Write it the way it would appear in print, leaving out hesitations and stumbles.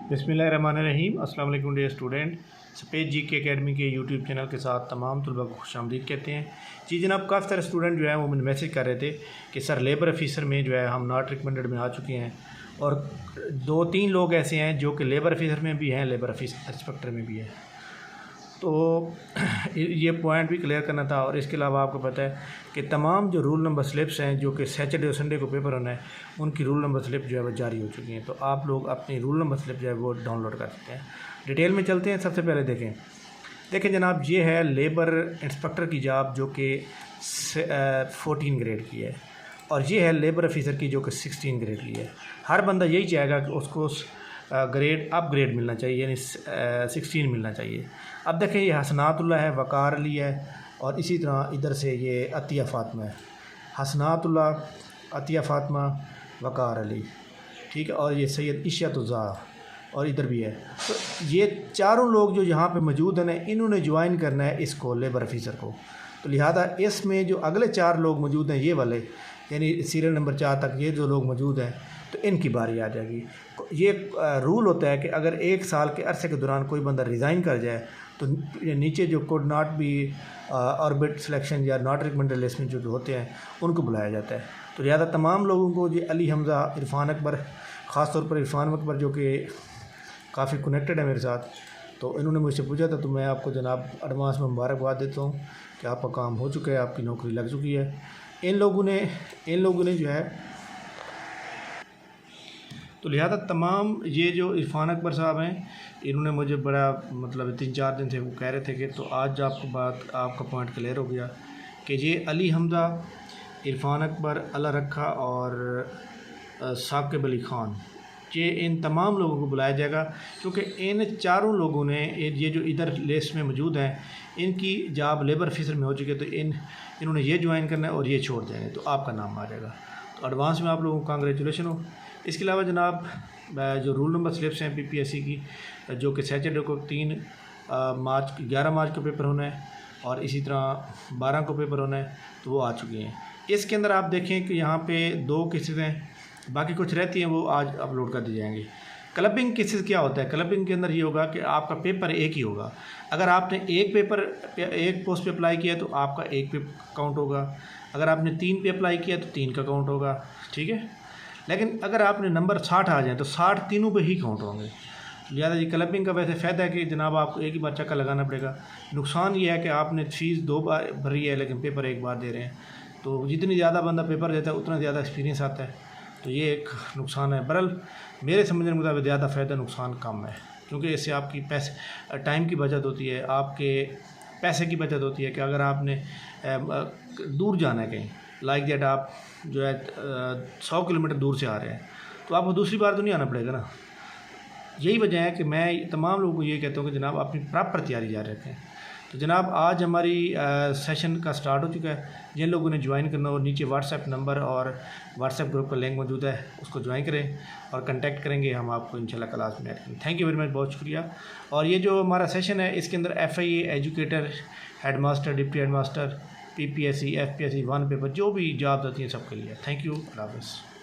बिस्मिल्लाहिर्रहमानिर्रहीम। अस्सलाम वालेकुम डियर स्टूडेंट। सफ़ेद जीके एकेडमी के यूट्यूब चैनल के साथ तमाम तलबा को खुशामदीद कहते हैं। जी जनाब, काफ़ी सारे स्टूडेंट जो है वो मुझे मैसेज कर रहे थे कि सर लेबर ऑफिसर में जो है हम नॉट रिकमेंडेड में आ चुके हैं, और 2-3 लोग ऐसे हैं जो कि लेबर ऑफिसर में भी हैं, लेबर ऑफिस इंस्पेक्टर में भी है। तो ये पॉइंट भी क्लियर करना था। और इसके अलावा आपको पता है कि तमाम जो रूल नंबर स्लिप्स हैं जो कि सैटरडे और संडे को पेपर होना है, उनकी रूल नंबर स्लिप जो है वो जारी हो चुकी हैं। तो आप लोग अपनी रूल नंबर स्लिप जो है वो डाउनलोड कर सकते हैं। डिटेल में चलते हैं। सबसे पहले देखें जनाब, ये है लेबर इंस्पेक्टर की जॉब जो कि 14 ग्रेड की है, और ये है लेबर ऑफिसर की जो कि 16 ग्रेड की है। हर बंदा यही चाहेगा कि उसको ग्रेड अपग्रेड मिलना चाहिए, यानी 16 मिलना चाहिए। अब देखें, ये हसनातुल्लाह है, वकार अली है, और इसी तरह इधर से ये अतिया फ़ातिमा है। हसनातुल्लाह, अतिया फ़ातिमा, वकार अली, ठीक है, और ये सैयद इशातुज़ा, और इधर भी है। तो ये चारों लोग जो यहाँ पे मौजूद हैं ना, इन्होंने ज्वाइन करना है इसको, लेबर ऑफिसर को। तो लिहाजा इसमें जो अगले 4 लोग मौजूद हैं, ये वाले यानी सीरियल नंबर 4 तक ये जो लोग मौजूद हैं, तो इनकी बारी आ जाएगी। ये रूल होता है कि अगर 1 साल के अरसे के दौरान कोई बंदा रिज़ाइन कर जाए तो नीचे जो code not be orbit selection या नॉट रिकमेंडेड लिस्ट में जो होते हैं उनको बुलाया जाता है। तो लिहाजा तमाम लोगों को, ये अली हमज़ा, इरफान अकबर, ख़ास तौर पर इरफान अकबर जो कि काफ़ी कनेक्टेड है मेरे साथ, तो इन्होंने मुझसे पूछा था। तो मैं आपको जनाब एडवांस में मुबारकबाद देता हूँ कि आपका काम हो चुका है, आपकी नौकरी लग चुकी है। इन लोगों ने जो है, तो लिहाजा तमाम ये जो इरफान अकबर साहब हैं, इन्होंने मुझे बड़ा 3-4 दिन से वो कह रहे थे कि, तो आज आपका पॉइंट क्लियर हो गया कि ये अली हमज़ा, इरफान अकबर, अला रखा और साकिब अली ख़ान, ये इन तमाम लोगों को बुलाया जाएगा, क्योंकि इन चारों लोगों ने, ये जो इधर लिस्ट में मौजूद हैं, इनकी जॉब लेबर ऑफिसर में हो चुकी है। तो इन्होंने ये ज्वाइन करना है और ये छोड़ देंगे, तो आपका नाम आ जाएगा। तो एडवांस में आप लोगों को कांग्रेचुलेशन हो। इसके अलावा जनाब, जो रूल नंबर स्लिप्स हैं पीपीएससी की, जो कि सैटरडे को 11 मार्च को पेपर होना है, और इसी तरह 12 को पेपर होना है, तो वो आ चुकी हैं। इसके अंदर आप देखें कि यहाँ पे 2 केसेस हैं, बाकी कुछ रहती हैं वो आज अपलोड कर दी जाएंगी। क्लबिंग केसेस क्या होता है? क्लबिंग के अंदर ये होगा कि आपका पेपर एक ही होगा। अगर आपने एक पोस्ट पे अप्लाई किया तो आपका 1 पे काउंट होगा। अगर आपने 3 पे अप्लाई किया तो 3 का काउंट होगा, ठीक है। लेकिन अगर आपने नंबर 60 आ जाए तो 60 तीनों पे ही काउंट होंगे। लिहाजा जी क्लबिंग का वैसे फ़ायदा है कि जनाब आपको एक ही बार चक्कर लगाना पड़ेगा। नुकसान ये है कि आपने फ़ीस 2 बार भरी है लेकिन पेपर 1 बार दे रहे हैं। तो जितनी ज़्यादा बंदा पेपर देता है उतना ज़्यादा एक्सपीरियंस आता है, तो ये एक नुकसान है। बहरहाल मेरे समझने के मुताबिक ज़्यादा फ़ायदा नुकसान कम है, क्योंकि इससे आपकी टाइम की बचत होती है, आपके पैसे की बचत होती है। कि अगर आपने दूर जाना है कहीं, लाइक दैट आप जो है 100 किलोमीटर दूर से आ रहे हैं, तो आपको दूसरी बार तो नहीं आना पड़ेगा ना। यही वजह है कि मैं तमाम लोगों को ये कहता हूँ कि जनाब अपनी प्रॉपर तैयारी जारी रखें। तो जनाब आज हमारी सेशन का स्टार्ट हो चुका है। जिन लोगों ने ज्वाइन करना हो, नीचे व्हाट्सएप नंबर और व्हाट्सएप ग्रुप का लिंक मौजूद है, उसको ज्वाइन करें और कांटेक्ट करेंगे, हम आपको इंशाल्लाह क्लास में ऐड करेंगे। थैंक यू वेरी मच, बहुत शुक्रिया। और ये जो हमारा सेशन है, इसके अंदर FIA, educator, headmaster, deputy headmaster, PPSC, FPSC 1 paper, जो भी जॉब्स आती हैं सबके लिए। थैंक यू, अल्लाह हाफ़िज़।